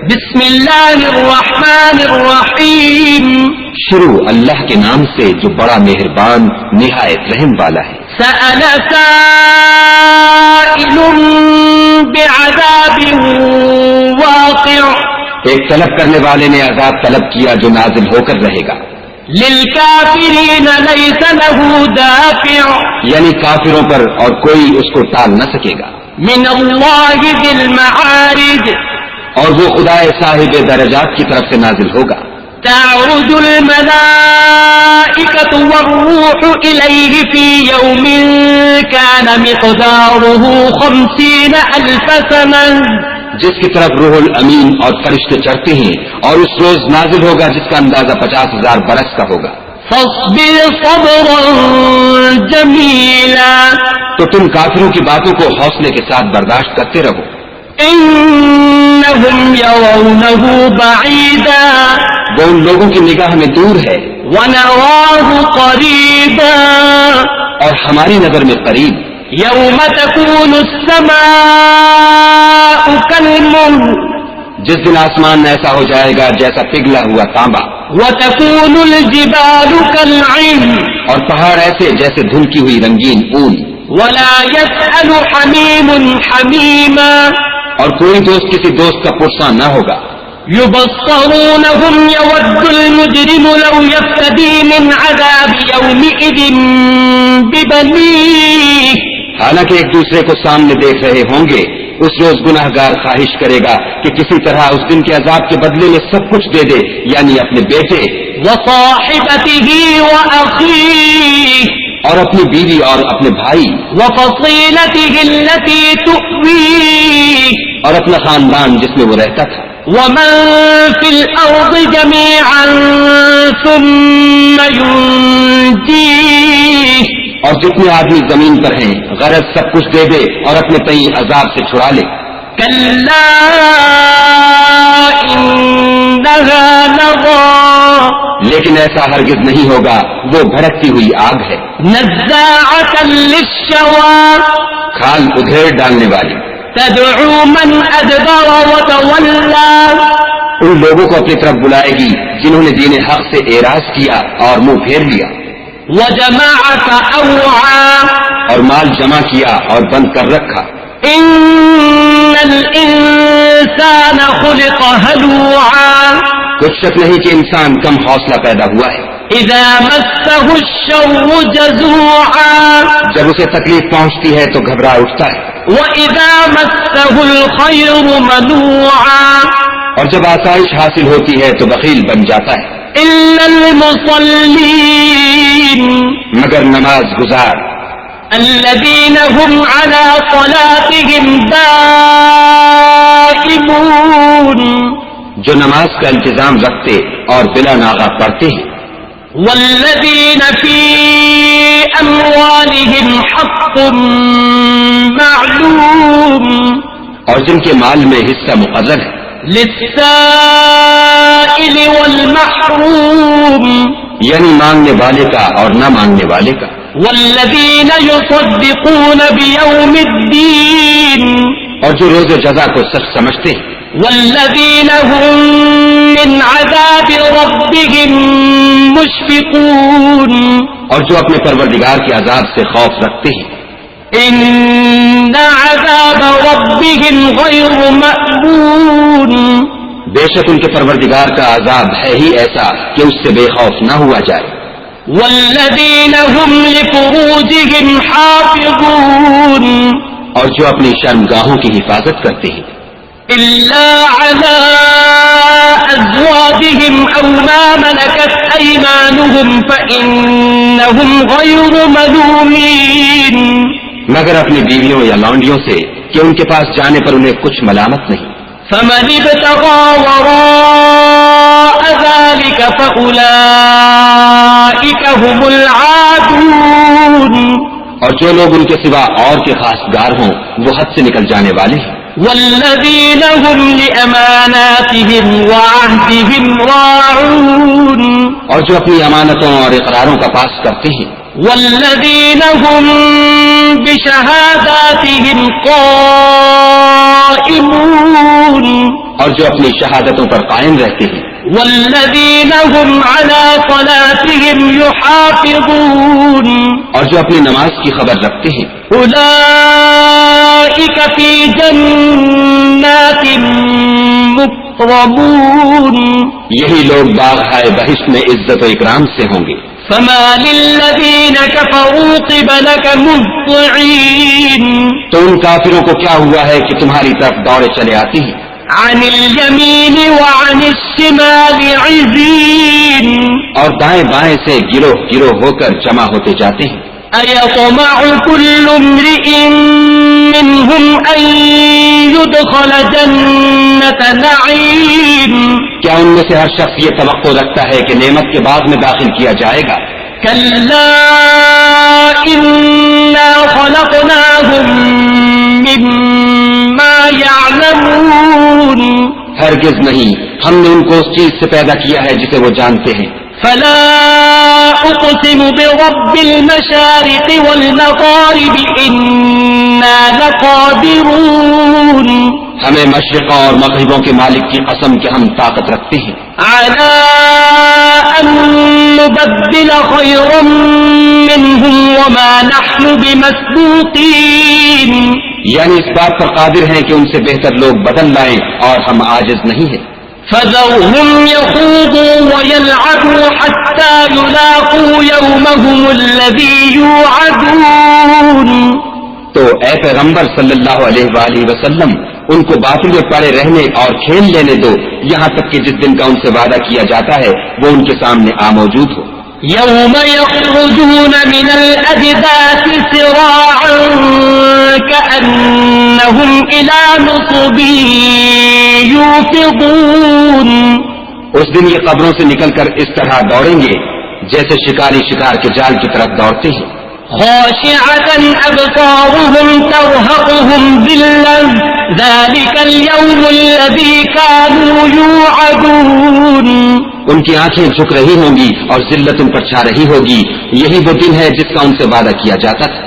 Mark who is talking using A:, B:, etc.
A: بسم اللہ الرحمن الرحیم،
B: شروع اللہ کے نام سے جو بڑا مہربان نہایت رحم والا ہے۔
A: سأل سائل بعذاب واقع،
B: ایک طلب کرنے والے نے عذاب طلب کیا جو نازل ہو کر رہے گا۔
A: للکافرین لیس له دافع،
B: یعنی کافروں پر اور کوئی اس کو ٹال نہ سکے گا۔
A: من اللہ ذی المعارج،
B: اور وہ خدا صاحب درجات کی طرف سے نازل ہوگا۔
A: تعرج الملائکۃ والروح الیہ فی یوم کان مقدارہ 50,000 سنہ،
B: جس کی طرف روح الامین اور فرشتے چڑھتے ہیں، اور اس روز نازل ہوگا جس کا اندازہ 50,000 برس کا ہوگا۔
A: فاصبر صبرا جمیلا،
B: تو تم کافروں کی باتوں کو حوصلے کے ساتھ برداشت کرتے رہو۔
A: انہم یرونہ بعیدا،
B: وہ ان لوگوں کی نگاہ میں دور ہے،
A: ونراہ قریبا،
B: اور ہماری نظر میں قریب۔
A: یوم تکون السماء کالمہل،
B: جس دن آسمان ایسا ہو جائے گا جیسا پگھلا ہوا تانبا،
A: وتکون الجبال کالعہن،
B: اور پہاڑ ایسے جیسے دھلکی ہوئی رنگین اون،
A: ولا یسأل حمیم حمیما،
B: اور کوئی دوست کسی دوست کا پرساں نہ ہوگا۔
A: یبصرونہم یود المجرم لو یفتدی من عذاب یومئذ ببنیہ،
B: حالانکہ ایک دوسرے کو سامنے دیکھ رہے ہوں گے، اس روز گناہگار خواہش کرے گا کہ کسی طرح اس دن کے عذاب کے بدلے میں سب کچھ دے دے، یعنی اپنے بیٹے
A: وصاحبتہ واخیہ،
B: اور اپنی بیوی اور اپنے بھائی،
A: وفصیلتہ التی تؤویہ،
B: اور اپنا خاندان جس میں وہ رہتا تھا،
A: ومن فی الارض جميعا ثم ينجیہ،
B: اور جتنے آدمی زمین پر ہیں غرض سب کچھ دے دے اور اپنے تئیں عذاب سے چھڑا لے۔
A: کلا انہا لظی،
B: لیکن ایسا ہرگز نہیں ہوگا، وہ بھڑکتی ہوئی آگ ہے،
A: نزاعۃ للشوی،
B: کھال ادھیڑ ڈالنے والی،
A: تدعو من ادبر وتولی،
B: ان لوگوں کو اپنی طرف بلائے گی جنہوں نے دین حق سے اعراض کیا اور منہ پھیر لیا،
A: وجمع فأوعى،
B: اور مال جمع کیا اور بند کر رکھا۔
A: ان الانسان خلق هلوعا،
B: کچھ شک نہیں کہ انسان کم حوصلہ پیدا ہوا ہے،
A: اذا مسه الشر جزوعا،
B: جب اسے تکلیف پہنچتی ہے تو گھبرا اٹھتا ہے،
A: واذا مسه الخير منوعا،
B: اور جب آسائش حاصل ہوتی ہے تو بخیل بن جاتا ہے،
A: الا المصلين
B: مگر نماز گزار،
A: الذين هم على صلاتهم دائمون،
B: جو نماز کا انتظام رکھتے اور بلا ناغہ پڑھتے ہیں،
A: والذين في اموالهم حق معلوم،
B: اور جن کے مال میں حصہ مقرر ہے،
A: للسائل والمحروم،
B: یعنی مانگنے والے کا اور نہ مانگنے والے کا،
A: والذین یصدقون بیوم الدین،
B: اور جو روز جزا کو سچ سمجھتے ہیں،
A: والذین هم من عذاب ربهم مشفقون،
B: اور جو اپنے پروردگار کے عذاب سے خوف رکھتے ہیں،
A: ان عذاب ربهم غیر مأمون،
B: بے شک ان کے پروردگار کا عذاب ہے ہی ایسا کہ اس سے بے خوف نہ ہوا جائے،
A: والذین هم لفروجهم حافظون،
B: اور جو اپنی شرمگاہوں کی حفاظت کرتے ہیں،
A: إلا على أزواجهم أو ما ملكت أيمانهم فإنهم غير ملومين،
B: مگر اپنی بیویوں یا لونڈیوں سے کہ ان کے پاس جانے پر انہیں کچھ ملامت نہیں،
A: فمن ابتغى وراء ذلك فأولئك هم العادون،
B: اور جو لوگ ان کے سوا اور کے خاص گار ہوں وہ حد سے نکل جانے والے ہیں،
A: والذین هم لأماناتهم وعهدهم راعون،
B: اور جو اپنی امانتوں اور اقراروں کا پاس کرتے ہیں،
A: والذین هم بشهاداتهم قائمون،
B: اور جو اپنی شہادتوں پر قائم رہتے ہیں،
A: والذین هم علی صلاتهم یحافظون
B: اور جو اپنی نماز کی خبر رکھتے ہیں،
A: اولئک فی جنات مکرمون
B: یہی لوگ باغ-ہائے بہشت میں عزت و اکرام سے ہوں گے۔
A: فما للذین کفروا قبلک مہطعین
B: تو ان کافروں کو کیا ہوا ہے کہ تمہاری طرف دوڑے چلے آتی ہیں،
A: عن الیمین وعن الشمال عزین
B: اور دائیں بائیں سے گروہ گروہ ہو کر جمع ہوتے جاتے ہیں۔
A: ایطمع کل امرئ منہم ان يدخل جنت نعیم
B: کیا ان میں سے ہر شخص یہ توقع رکھتا ہے کہ نعمت کے باغ میں داخل کیا جائے گا؟
A: کلا انا خلقناہم مما یعلمون
B: ہرگز نہیں، ہم نے ان کو اس چیز سے پیدا کیا ہے جسے وہ جانتے ہیں۔
A: فلا اقسم برب المشارق والمغارب انا لقادرون
B: ہمیں مشرقوں اور مغربوں کے مالک کی قسم کہ ہم طاقت رکھتے ہیں
A: على ان نبدل خيرا منهم وما نحن بمسبوقين
B: یعنی اس بات پر قادر ہیں کہ ان سے بہتر لوگ بدل لائیں اور ہم عاجز نہیں ہیں۔
A: فذرهم يخوضوا ويلعبوا حتى يلاقوا يومهم الذي يوعدون
B: تو اے پیغمبر صلی اللہ علیہ وآلہ وسلم ان کو باطل میں پڑے رہنے اور کھیل لینے دو یہاں تک کہ جس دن کا ان سے وعدہ کیا جاتا ہے وہ ان کے سامنے موجود ہو۔
A: يوم يخرجون من الأجداث سراعا كأنهم إلى نصب يوفضون
B: اس دن یہ قبروں سے نکل کر اس طرح دوڑیں گے جیسے شکاری شکار کے جال کی طرف دوڑتے ہیں۔
A: خاشعة أبصارهم ترهقهم ذلة ذلك اليوم الذي كانوا يوعدون
B: ان کی آنکھیں جھک رہی ہوں گی اور ذلت ان پر چھا رہی ہوگی، یہی وہ دن ہے جس کا ان سے وعدہ کیا جاتا تھا۔